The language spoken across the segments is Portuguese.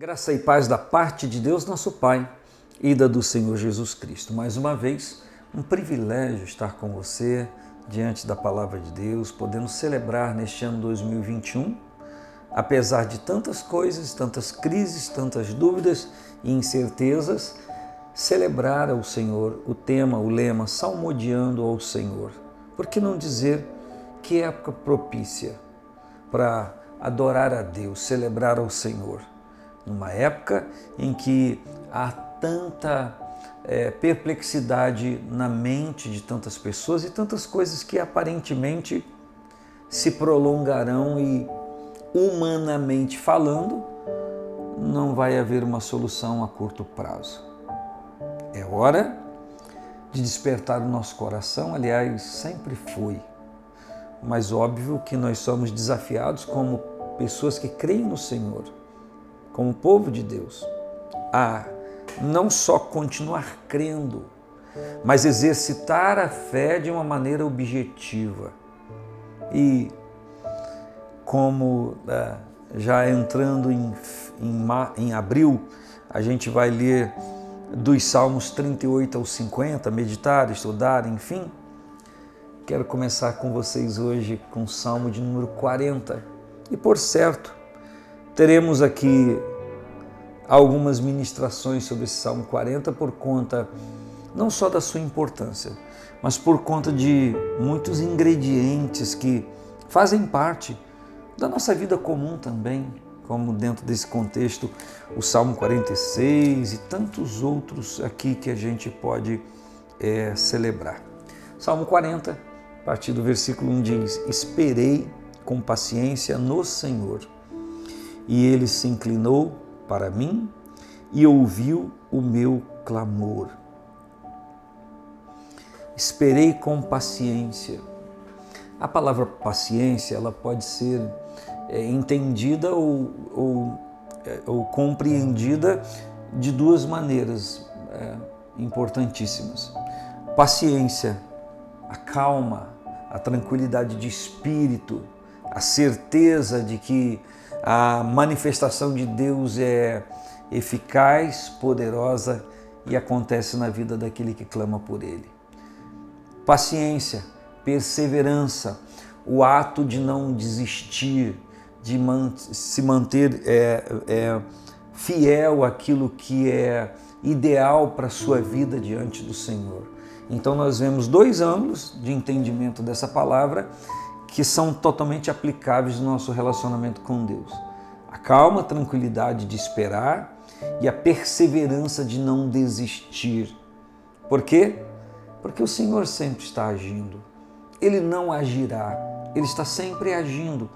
Graça e paz da parte de Deus, nosso Pai, e da do Senhor Jesus Cristo. Mais uma vez, um privilégio estar com você diante da Palavra de Deus, podendo celebrar neste ano 2021, apesar de tantas coisas, tantas crises, tantas dúvidas e incertezas, celebrar ao Senhor o tema, o lema, salmodiando ao Senhor. Por que não dizer que época propícia para adorar a Deus, celebrar ao Senhor? Numa época em que há tanta perplexidade na mente de tantas pessoas e tantas coisas que aparentemente se prolongarão e, humanamente falando, não vai haver uma solução a curto prazo. É hora de despertar o nosso coração, aliás, sempre foi. Mas óbvio que nós somos desafiados como pessoas que creem no Senhor, como povo de Deus, a não só continuar crendo, mas exercitar a fé de uma maneira objetiva. E como já entrando em abril, a gente vai ler dos Salmos 38 ao 50, meditar, estudar, enfim. Quero começar com vocês hoje com o Salmo de número 40. E por certo, teremos aqui algumas ministrações sobre esse Salmo 40 por conta não só da sua importância, mas por conta de muitos ingredientes que fazem parte da nossa vida comum também, como dentro desse contexto o Salmo 46 e tantos outros aqui que a gente pode celebrar. Salmo 40, a partir do versículo 1 diz: Esperei com paciência no Senhor, e Ele se inclinou para mim e ouviu o meu clamor. Esperei com paciência. A palavra paciência, ela pode ser entendida ou compreendida de duas maneiras importantíssimas. Paciência, a calma, a tranquilidade de espírito, a certeza de que a manifestação de Deus é eficaz, poderosa e acontece na vida daquele que clama por Ele. Paciência, perseverança, o ato de não desistir, de se manter fiel àquilo que é ideal para a sua vida diante do Senhor. Então nós vemos dois ângulos de entendimento dessa palavra que são totalmente aplicáveis no nosso relacionamento com Deus. A calma, a tranquilidade de esperar e a perseverança de não desistir. Por quê? Porque o Senhor sempre está agindo. Ele não agirá, Ele está sempre agindo.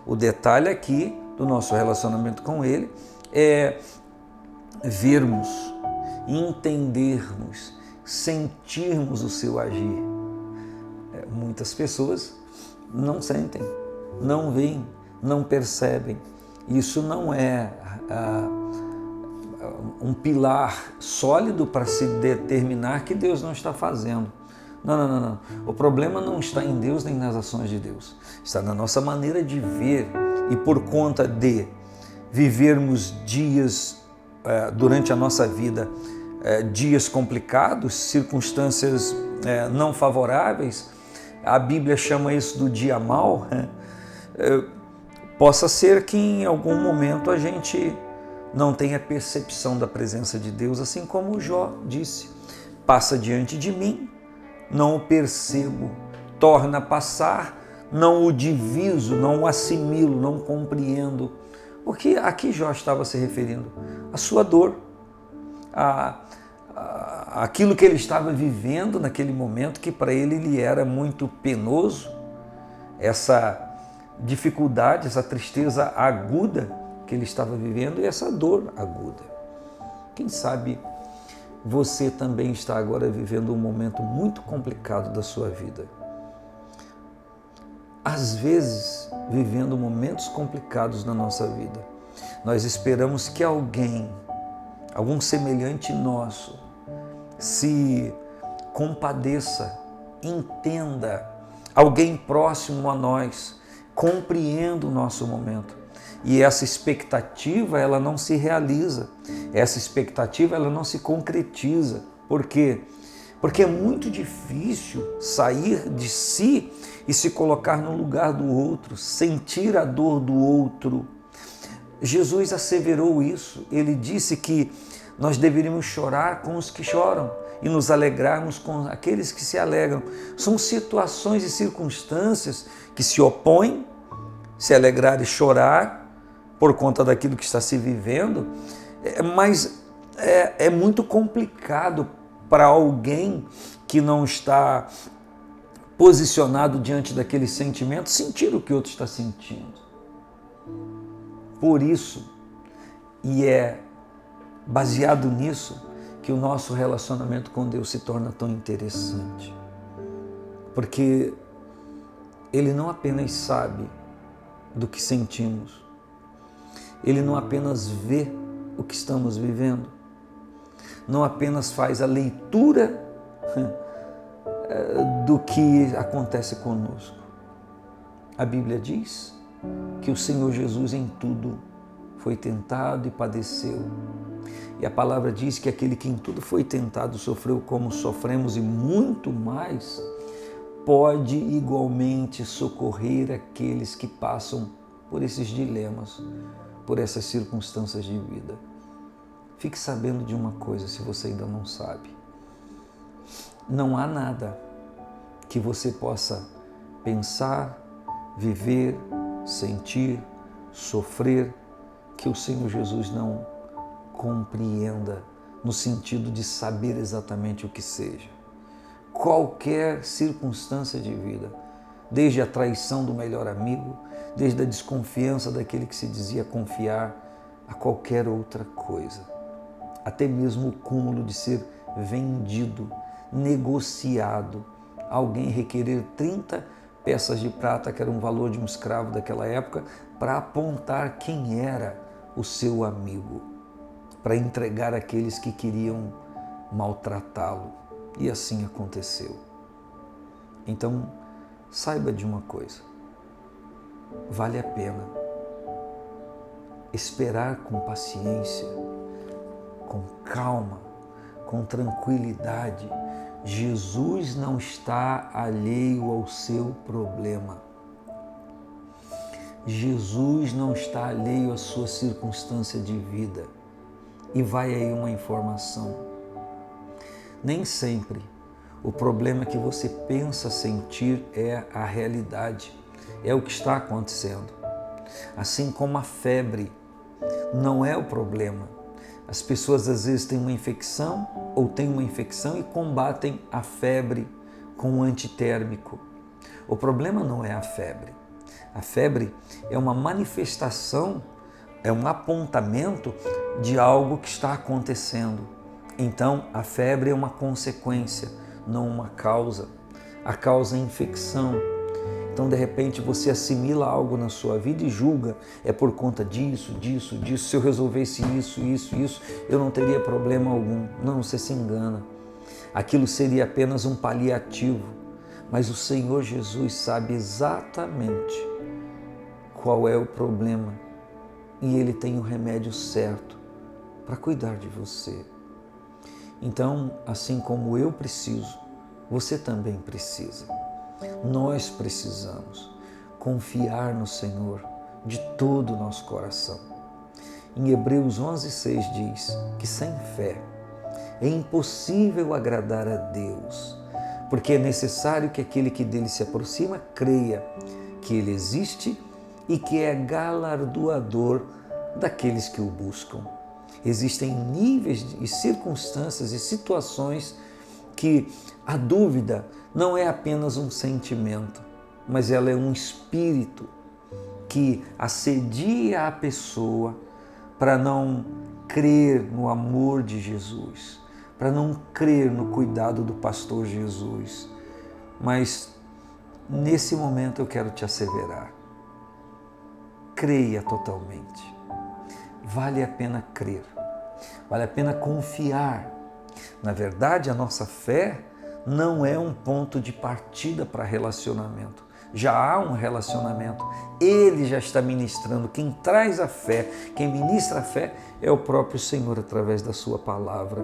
O detalhe aqui do nosso relacionamento com Ele é vermos, entendermos, sentirmos o seu agir. Muitas pessoas não sentem, não veem, não percebem. Isso não é um pilar sólido para se determinar que Deus não está fazendo. Não. O problema não está em Deus nem nas ações de Deus. Está na nossa maneira de ver e por conta de vivermos dias durante a nossa vida, dias complicados, circunstâncias não favoráveis, a Bíblia chama isso do dia mau, possa ser que em algum momento a gente não tenha percepção da presença de Deus, assim como Jó disse: passa diante de mim, não o percebo, torna a passar, não o diviso, não o assimilo, não compreendo. Porque aqui Jó estava se referindo à sua dor, aquilo que ele estava vivendo naquele momento, que para ele era muito penoso, essa dificuldade, essa tristeza aguda que ele estava vivendo e essa dor aguda. Quem sabe você também está agora vivendo um momento muito complicado da sua vida. Às vezes, vivendo momentos complicados na nossa vida, nós esperamos que alguém, algum semelhante nosso, se compadeça, entenda, alguém próximo a nós, compreenda o nosso momento. e essa expectativa ela não se realiza, essa expectativa ela não se concretiza. Por quê? Porque é muito difícil sair de si e se colocar no lugar do outro, sentir a dor do outro. Jesus asseverou isso, ele disse que nós deveríamos chorar com os que choram e nos alegrarmos com aqueles que se alegram. São situações e circunstâncias que se opõem, se alegrar e chorar por conta daquilo que está se vivendo, mas é muito complicado para alguém que não está posicionado diante daquele sentimento sentir o que o outro está sentindo. Por isso, e é baseado nisso, que o nosso relacionamento com Deus se torna tão interessante. Porque Ele não apenas sabe do que sentimos, Ele não apenas vê o que estamos vivendo, não apenas faz a leitura do que acontece conosco. A Bíblia diz que o Senhor Jesus em tudo foi tentado e padeceu. E a palavra diz que aquele que em tudo foi tentado sofreu como sofremos e muito mais, pode igualmente socorrer aqueles que passam por esses dilemas, por essas circunstâncias de vida. Fique sabendo de uma coisa, se você ainda não sabe. Não há nada que você possa pensar, viver, sentir, sofrer, que o Senhor Jesus não compreenda, no sentido de saber exatamente o que seja. Qualquer circunstância de vida, desde a traição do melhor amigo, desde a desconfiança daquele que se dizia confiar, a qualquer outra coisa. Até mesmo o cúmulo de ser vendido, negociado, alguém requerer 30 peças de prata, que era um valor de um escravo daquela época, para apontar quem era o seu amigo, para entregar àqueles que queriam maltratá-lo. E assim aconteceu. Então, saiba de uma coisa, vale a pena esperar com paciência, com calma, com tranquilidade. Jesus não está alheio ao seu problema. Jesus não está alheio à sua circunstância de vida. E vai aí uma informação. Nem sempre o problema que você pensa sentir é a realidade, é o que está acontecendo. Assim como a febre não é o problema. As pessoas às vezes têm uma infecção ou têm uma infecção e combatem a febre com um antitérmico. O problema não é a febre. A febre é uma manifestação, é um apontamento de algo que está acontecendo. Então, a febre é uma consequência, não uma causa. A causa é a infecção. Então, de repente, você assimila algo na sua vida e julga, é por conta disso. Se eu resolvesse isso, eu não teria problema algum. Não, você se engana. Aquilo seria apenas um paliativo. Mas o Senhor Jesus sabe exatamente qual é o problema. E Ele tem o remédio certo para cuidar de você. Então, assim como eu preciso, você também precisa. Nós precisamos confiar no Senhor de todo o nosso coração. Em Hebreus 11:6 diz que sem fé é impossível agradar a Deus, porque é necessário que aquele que dele se aproxima creia que Ele existe e que é galardoador daqueles que o buscam. Existem níveis e circunstâncias e situações que a dúvida não é apenas um sentimento, mas ela é um espírito que assedia a pessoa para não crer no amor de Jesus, para não crer no cuidado do pastor Jesus. Mas nesse momento eu quero te asseverar, creia totalmente. Vale a pena crer, vale a pena confiar. Na verdade, a nossa fé não é um ponto de partida para relacionamento. já há um relacionamento, Ele já está ministrando. Quem traz a fé, quem ministra a fé é o próprio Senhor através da sua palavra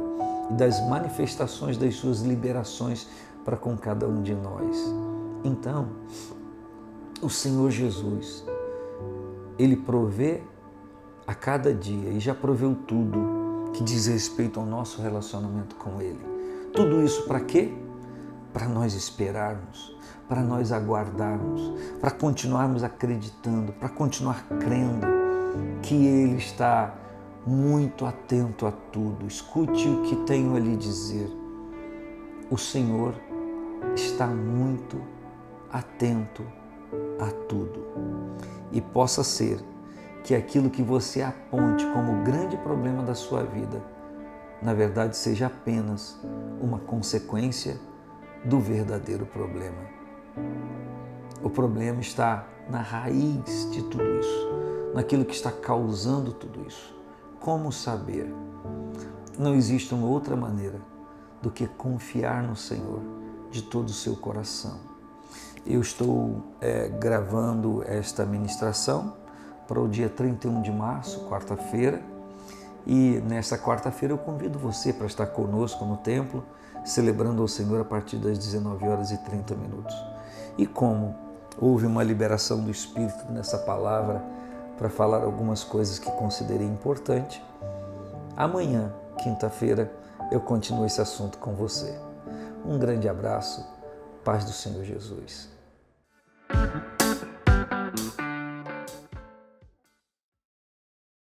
e das manifestações das suas liberações para com cada um de nós. Então, o Senhor Jesus, Ele provê a cada dia e já proveu tudo que diz respeito ao nosso relacionamento com Ele. Tudo isso para quê? Para nós esperarmos, para nós aguardarmos, para continuarmos acreditando, para continuar crendo que Ele está muito atento a tudo. Escute o que tenho a lhe dizer. O Senhor está muito atento a tudo. E possa ser que aquilo que você aponte como o grande problema da sua vida, na verdade, seja apenas uma consequência do verdadeiro problema. O problema está na raiz de tudo isso, naquilo que está causando tudo isso. Como saber? Não existe uma outra maneira do que confiar no Senhor de todo o seu coração. Eu estou gravando esta ministração para o dia 31 de março, quarta-feira, e nesta quarta-feira eu convido você para estar conosco no templo, celebrando ao Senhor a partir das 19h30. E como houve uma liberação do Espírito nessa palavra para falar algumas coisas que considerei importante, amanhã, quinta-feira, eu continuo esse assunto com você. Um grande abraço, paz do Senhor Jesus.